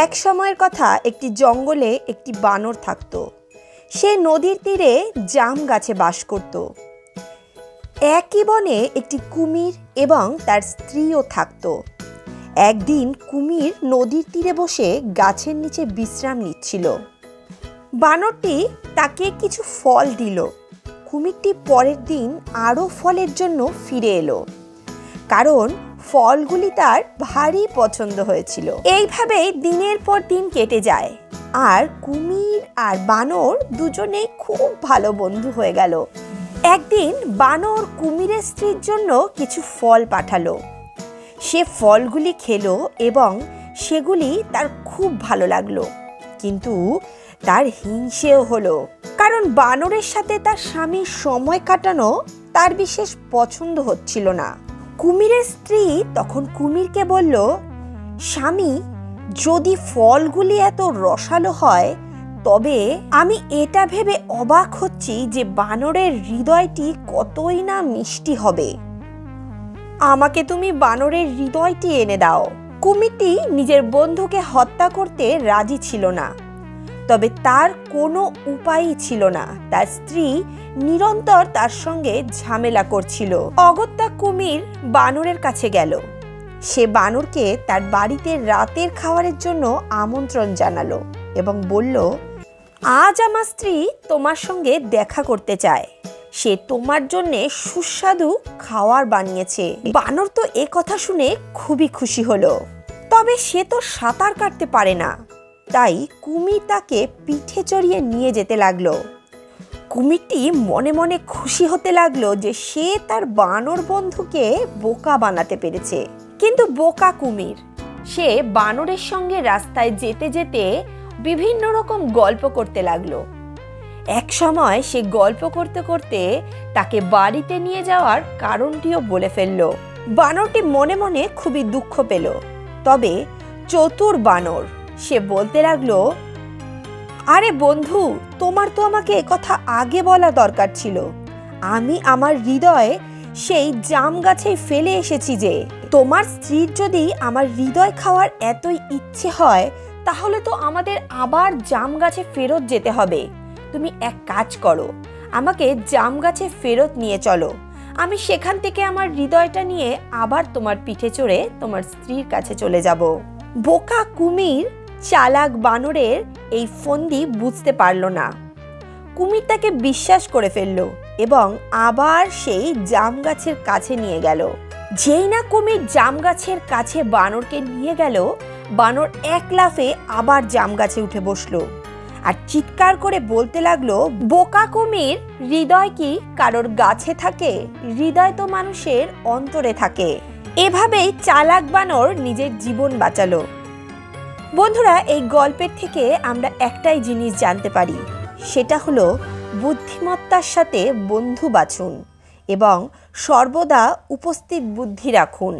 এক সময়ের কথা, একটি জঙ্গলে একটি বানর থাকত। সে নদীর তীরে জাম গাছে বাস করত। একই বনে একটি কুমির এবং তার স্ত্রীও থাকত। একদিন কুমির নদীর তীরে বসে গাছের নিচে বিশ্রাম নিচ্ছিল। বানরটি তাকে কিছু ফল দিল। কুমিরটি পরের দিন আরও ফলের জন্য ফিরে এলো, কারণ ফলগুলি তার ভারী পছন্দ হয়েছিল। এইভাবেই দিনের পর দিন কেটে যায়, আর কুমির আর বানর দুজনেই খুব ভালো বন্ধু হয়ে গেল। একদিন বানর কুমিরের স্ত্রীর জন্য কিছু ফল পাঠালো। সে ফলগুলি খেলো এবং সেগুলি তার খুব ভালো লাগলো, কিন্তু তার হিংসেও হলো, কারণ বানরের সাথে তার স্বামীর সময় কাটানো তার বিশেষ পছন্দ হচ্ছিল না। কুমিরের স্ত্রী তখন কুমিরকে বলল, স্বামী, যদি ফলগুলি এত রসালো হয় তবে আমি এটা ভেবে অবাক হচ্ছি যে বানরের হৃদয়টি কতই না মিষ্টি হবে। আমাকে তুমি বানরের হৃদয়টি এনে দাও। কুমিরটি নিজের বন্ধুকে হত্যা করতে রাজি ছিল না, তবে তার কোনো উপায়ই ছিল না। তার স্ত্রী নিরন্তর তার সঙ্গে ঝামেলা করছিল। অগত্যা কুমির বানরের কাছে গেল। সে বানরকে তার বাড়িতে রাতের খাবারের জন্য আমন্ত্রণ জানালো এবং বলল, আজ আমার স্ত্রী তোমার সঙ্গে দেখা করতে চায়। সে তোমার জন্যে সুস্বাদু খাবার বানিয়েছে। বানর তো এ কথা শুনে খুবই খুশি হলো, তবে সে তো সাঁতার কাটতে পারে না। তাই কুমির তাকে পিঠে চড়িয়ে নিয়ে যেতে লাগলো। কুমিরটি মনে মনে খুশি হতে লাগলো যে সে তার বানর বন্ধুকে বোকা বানাতে পেরেছে। কিন্তু বোকা কুমির, সে বানরের সঙ্গে রাস্তায় যেতে যেতে বিভিন্ন রকম গল্প করতে লাগলো। এক সময় সে গল্প করতে করতে তাকে বাড়িতে নিয়ে যাওয়ার কারণটিও বলে ফেললো। বানরটি মনে মনে খুবই দুঃখ পেল, তবে চতুর বানর, সে বলতে লাগলো, আরে বন্ধু, তোমার তো আমাকে একথা আগে বলা দরকার ছিল। আমি আমার হৃদয়ে সেই জাম গাছে ফেলে এসেছি যে তোমার স্ত্রীর যদি আমার হৃদয় খাওয়ার এতই ইচ্ছে হয় তাহলে তো আমাদের আবার জাম গাছে ফেরত যেতে হবে। তুমি এক কাজ করো, আমাকে জাম গাছে ফেরত নিয়ে চলো। আমি সেখান থেকে আমার হৃদয়টা নিয়ে আবার তোমার পিঠে চড়ে তোমার স্ত্রীর কাছে চলে যাব। বোকা কুমির চালাক বানরের এই ফন্দি বুঝতে পারল না। কুমির তাকে বিশ্বাস করে ফেলল এবং আবার সেই জাম গাছের কাছে নিয়ে গেল। যেই না কুমির জাম গাছের কাছে বানরকে নিয়ে গেল, বানর এক লাফে আবার জাম গাছে উঠে বসলো আর চিৎকার করে বলতে লাগলো, বোকা কুমির, হৃদয় কি কারোর গাছে থাকে? হৃদয় তো মানুষের অন্তরে থাকে। এভাবেই চালাক বানর নিজের জীবন বাঁচালো। বন্ধুরা, এই গল্পের থেকে আমরা একটাই জিনিস জানতে পারি, সেটা হলো বুদ্ধিমত্তার সাথে বন্ধু বাছুন এবং সর্বদা উপস্থিত বুদ্ধি রাখুন।